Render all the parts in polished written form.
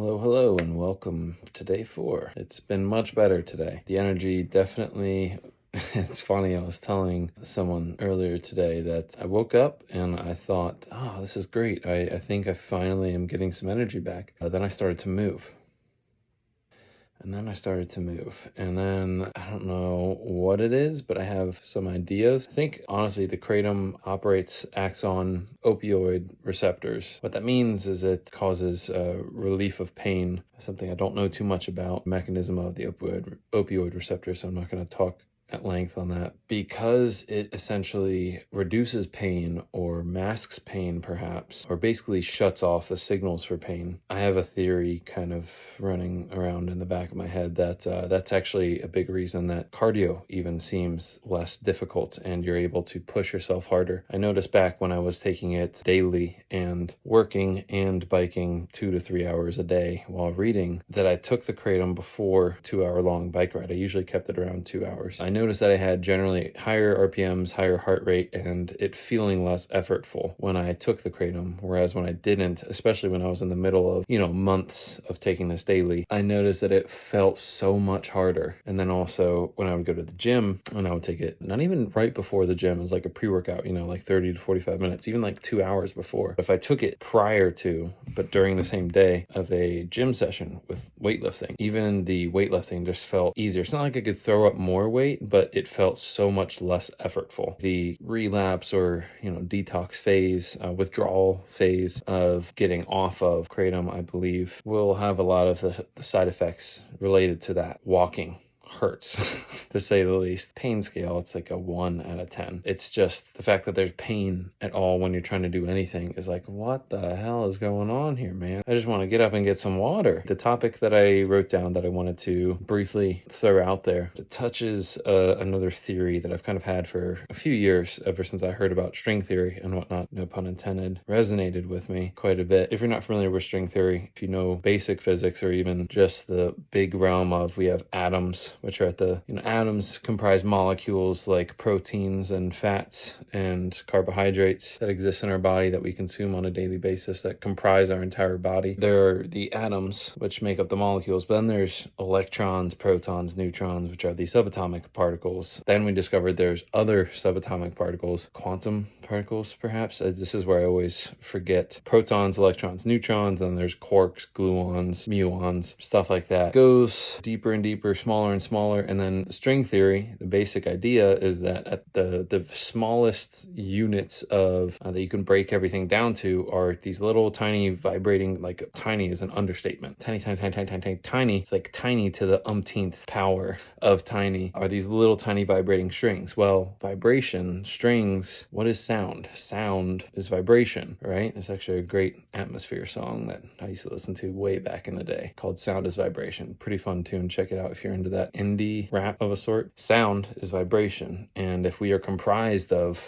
Hello, and welcome to day 4. It's been much better today. The energy definitely, it's funny, I was telling someone earlier today that I woke up and I thought, oh, this is great. I think I finally am getting some energy back. Then I started to move. And then I don't know what it is, but I have some ideas. I think, honestly, the Kratom acts on opioid receptors. What that means is it causes relief of pain, something I don't know too much about, the mechanism of the opioid receptor, so I'm not going to talk at length on that, because it essentially reduces pain or masks pain, perhaps, or basically shuts off the signals for pain. I have a theory kind of running around in the back of my head that that's actually a big reason that cardio even seems less difficult and you're able to push yourself harder. I noticed back when I was taking it daily and working and biking 2 to 3 hours a day while reading that I took the Kratom before 2-hour-long bike ride. I usually kept it around 2 hours. I noticed that I had generally higher RPMs, higher heart rate, and it feeling less effortful when I took the Kratom, whereas when I didn't, especially when I was in the middle of, months of taking this daily, I noticed that it felt so much harder. And then also when I would go to the gym, and I would take it, not even right before the gym, as like a pre-workout, like 30 to 45 minutes, even like 2 hours before. If I took it prior to, but during the same day of a gym session with weightlifting, even the weightlifting just felt easier. It's not like I could throw up more weight, but it felt so much less effortful. The relapse or, detox phase, withdrawal phase of getting off of Kratom, I believe, will have a lot of the side effects related to that. Walking hurts, to say the least. Pain scale, it's like a 1 out of 10. It's just the fact that there's pain at all when you're trying to do anything is like, what the hell is going on here, man? I just want to get up and get some water. The topic that I wrote down that I wanted to briefly throw out there, it touches another theory that I've kind of had for a few years, ever since I heard about string theory and whatnot, no pun intended, resonated with me quite a bit. If you're not familiar with string theory, if you know basic physics or even just the big realm of, we have atoms, which are at the, atoms comprise molecules like proteins and fats and carbohydrates that exist in our body that we consume on a daily basis that comprise our entire body. There are the atoms, which make up the molecules, but then there's electrons, protons, neutrons, which are the subatomic particles. Then we discovered there's other subatomic particles, quantum particles, perhaps. This is where I always forget. Protons, electrons, neutrons, and there's quarks, gluons, muons, stuff like that. It goes deeper and deeper, smaller and smaller. And then the string theory, the basic idea is that at the smallest units of that you can break everything down to are these little tiny vibrating, like tiny is an understatement. Tiny. It's like tiny to the umpteenth power of tiny are these little tiny vibrating strings. Well, vibration, strings, what is sound? Sound is vibration, right? There's actually a great Atmosphere song that I used to listen to way back in the day called Sound is Vibration. Pretty fun tune. Check it out if you're into that indie rap of a sort. Sound is vibration. And if we are comprised of,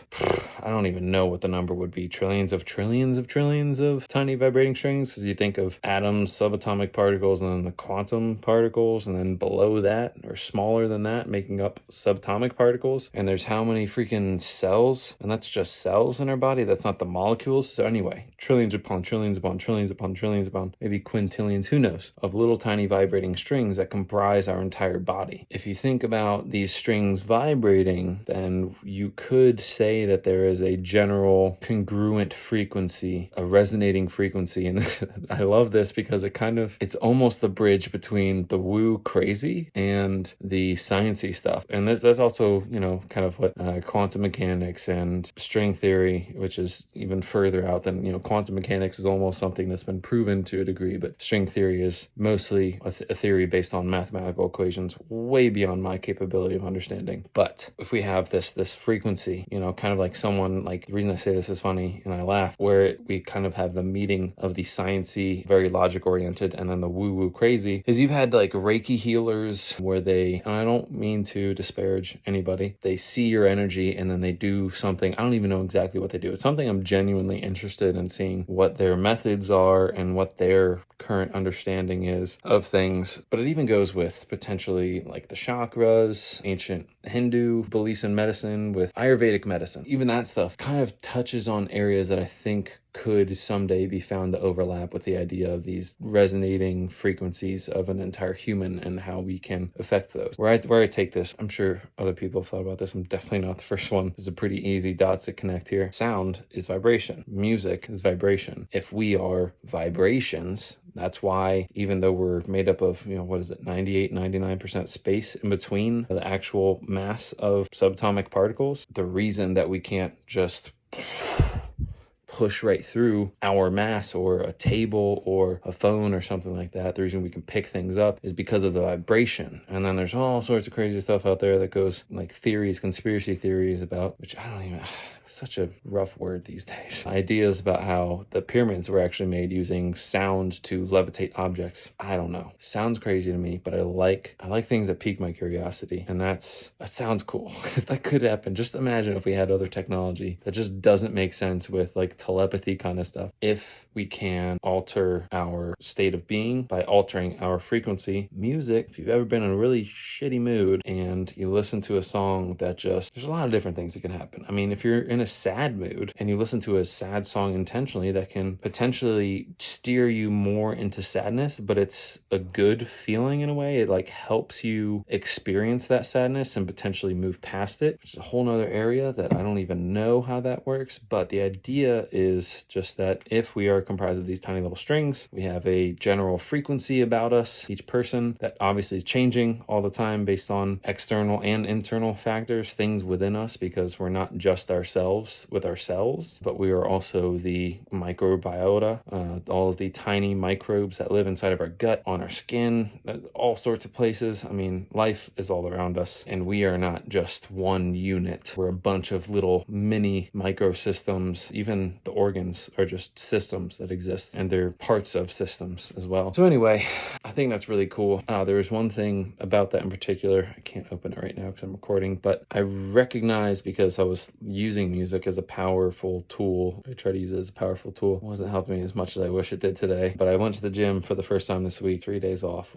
I don't even know what the number would be, trillions of tiny vibrating strings, because you think of atoms, subatomic particles, and then the quantum particles, and then below that, or smaller than that, making up subatomic particles. And there's how many freaking cells? And that's just cells in our body. That's not the molecules. So anyway, trillions upon trillions upon trillions upon trillions upon maybe quintillions, who knows, of little tiny vibrating strings that comprise our entire body. If you think about these strings vibrating, then you could say that there is a general congruent frequency, a resonating frequency. And I love this because it's almost the bridge between the woo crazy and the sciencey stuff. And that's also, kind of what quantum mechanics and string theory, which is even further out than, quantum mechanics is almost something that's been proven to a degree, but string theory is mostly a theory based on mathematical equations way beyond my capability of understanding. But if we have this frequency, kind of like someone, like, the reason I say this is funny and I laugh, where we kind of have the meeting of the sciencey, very logic oriented, and then the woo woo crazy, is you've had like Reiki healers where they, and I don't mean to disparage anybody, they see your energy and then they do something. I don't even know exactly what they do. It's something I'm genuinely interested in seeing what their methods are and what their current understanding is of things. But it even goes with potentially like the chakras, ancient Hindu beliefs in medicine, with Ayurvedic medicine. Even that stuff kind of touches on areas that I think could someday be found to overlap with the idea of these resonating frequencies of an entire human and how we can affect those. Where I take this, I'm sure other people have thought about this. I'm definitely not the first one. There's a pretty easy dots to connect here. Sound is vibration. Music is vibration. If we are vibrations, that's why even though we're made up of, 98, 99% space in between the actual mass of subatomic particles, the reason that we can't just push right through our mass or a table or a phone or something like that, the reason we can pick things up is because of the vibration. And then there's all sorts of crazy stuff out there that goes like theories, conspiracy theories about, which I don't even, such a rough word these days. Ideas about how the pyramids were actually made using sound to levitate objects. I don't know. Sounds crazy to me, but I like things that pique my curiosity, and that sounds cool. If that could happen, just imagine if we had other technology that just doesn't make sense with like telepathy kind of stuff. If we can alter our state of being by altering our frequency. Music, if you've ever been in a really shitty mood and you listen to a song that there's a lot of different things that can happen. I mean, if you're in a sad mood and you listen to a sad song intentionally, that can potentially steer you more into sadness, but it's a good feeling in a way. It like helps you experience that sadness and potentially move past it, which is a whole nother area that I don't even know how that works. But the idea is just that if we are comprised of these tiny little strings, we have a general frequency about us, each person, that obviously is changing all the time based on external and internal factors, things within us, because we're not just ourselves with our cells, but we are also the microbiota, all of the tiny microbes that live inside of our gut, on our skin, all sorts of places. I mean, life is all around us, and we are not just one unit. We're a bunch of little mini microsystems. Even the organs are just systems that exist, and they're parts of systems as well. So anyway, I think that's really cool. There was one thing about that in particular. I can't open it right now because I'm recording, but I recognized, because I was using music as a powerful tool. I try to use it as a powerful tool. It wasn't helping me as much as I wish it did today, but I went to the gym for the first time this week. 3 days off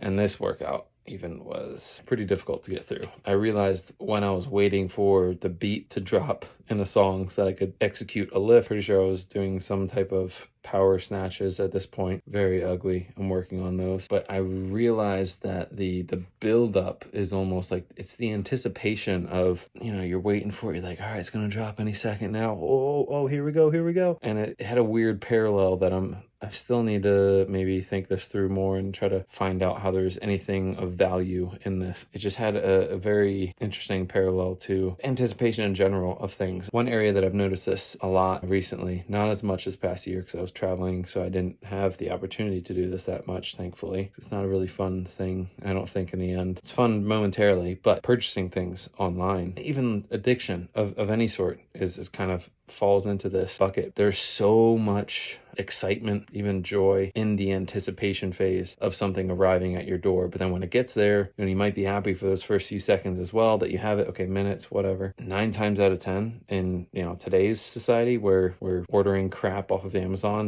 and this workout even was pretty difficult to get through. I realized when I was waiting for the beat to drop in the song so that I could execute a lift, pretty sure I was doing some type of power snatches at this point. Very ugly. I'm working on those. But I realized that the build up is almost like it's the anticipation of, you're waiting for it. You're like, all right, it's going to drop any second now. Oh, here we go. And it had a weird parallel that I still need to maybe think this through more and try to find out how there's anything of value in this. It just had a very interesting parallel to anticipation in general of things. One area that I've noticed this a lot recently, not as much this past year because I was traveling, so I didn't have the opportunity to do this that much, thankfully. It's not a really fun thing, I don't think, in the end. It's fun momentarily, but purchasing things online, even addiction of any sort, is kind of falls into this bucket. There's so much excitement, even joy, in the anticipation phase of something arriving at your door. But then when it gets there, you might be happy for those first few seconds as well that you have it, okay, minutes, whatever. 9 times out of 10 in today's society, where we're ordering crap off of Amazon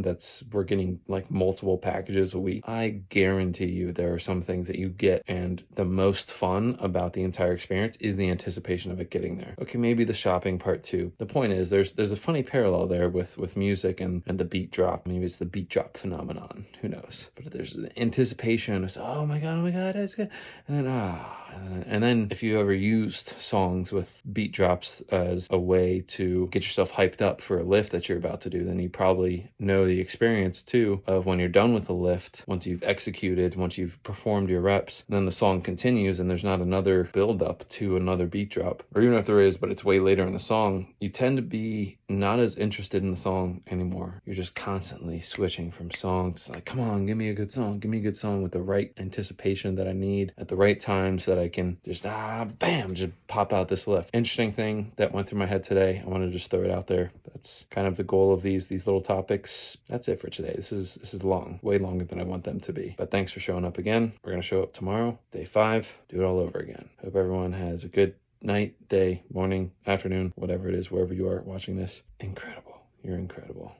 we're getting like multiple packages a week, I guarantee you there are some things that you get, and the most fun about the entire experience is the anticipation of it getting there. Okay, maybe the shopping part too. The point is there's a funny parallel there with music and the beat drop. Maybe it's the beat drop phenomenon. Who knows? But there's anticipation. It's oh my god, that's good. And then if you ever used songs with beat drops as a way to get yourself hyped up for a lift that you're about to do, then you probably know the experience too of when you're done with a lift, once you've executed, once you've performed your reps, then the song continues and there's not another build up to another beat drop. Or even if there is, but it's way later in the song, you tend to be not as interested in the song anymore. You're just constantly switching from songs. Like, come on, give me a good song. Give me a good song with the right anticipation that I need at the right time so that I can just, bam, just pop out this lift. Interesting thing that went through my head today. I want to just throw it out there. That's kind of the goal of these little topics. That's it for today. This is long, way longer than I want them to be. But thanks for showing up again. We're going to show up tomorrow, day 5, do it all over again. Hope everyone has a good night, day, morning, afternoon, whatever it is, wherever you are watching this. Incredible. You're incredible.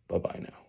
Bye-bye now.